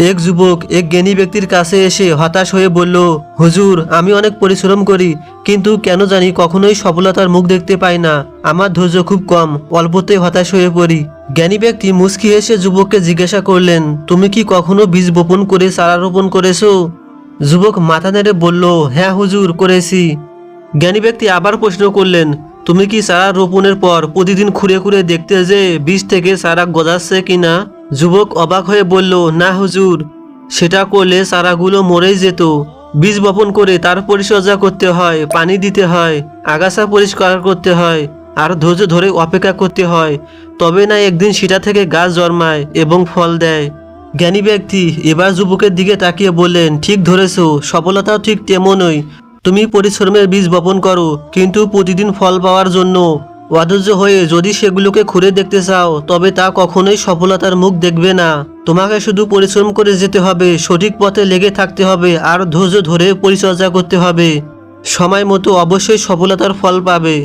এক যুবক এক জ্ঞানী ব্যক্তির কাছে এসে হতাশ হয়ে বলল, হুজুর, আমি অনেক পরিশ্রম করি, কিন্তু কেন জানি কখনোই সফলতার মুখ দেখতে পাই না। আমার ধৈর্য খুব কম, অল্পতেই হতাশ হয়ে পড়ি। জ্ঞানী ব্যক্তি মুচকি হেসে যুবককে জিজ্ঞাসা করলেন, তুমি কি কখনো বীজ বপন করে চারা রোপণ করেছো? যুবক মাথা নেড়ে বলল, হ্যাঁ হুজুর, করেছি। জ্ঞানী ব্যক্তি আবার প্রশ্ন করলেন, তুমি কি চারা রোপণের পর প্রতিদিন খুঁড়ে খুঁড়ে দেখতে যে বীজ থেকে চারা গজাচ্ছে কিনা? যুবক অবাক হয়ে বলল, না হুজুর, সেটা করলে চারাগুলো মরেই যেত। বীজ বপন করে তার পরিচর্যা করতে হয়, পানি দিতে হয়, আগাছা পরিষ্কার করতে হয়, আর ধৈর্য ধরে অপেক্ষা করতে হয়। তবে না একদিন সেটা থেকে গাছ জন্মায় এবং ফল দেয়। জ্ঞানী ব্যক্তি এবার যুবকের দিকে তাকিয়ে বললেন, ঠিক ধরেছো, সফলতাও ঠিক তেমনই। তুমি পরিশ্রমের বীজ বপন করো, কিন্তু প্রতিদিন ফল পাওয়ার জন্য অধৈর্য হয়ে যদি সেগুলোকে খুঁড়ে দেখতে চাও, তবে তা কখনোই সফলতার মুখ দেখবে না। তোমাকে শুধু পরিশ্রম করে যেতে হবে, সঠিক পথে লেগে থাকতে হবে, আর ধৈর্য ধরে পরিচর্যা করতে হবে। সময় মতো অবশ্যই সফলতার ফল পাবে।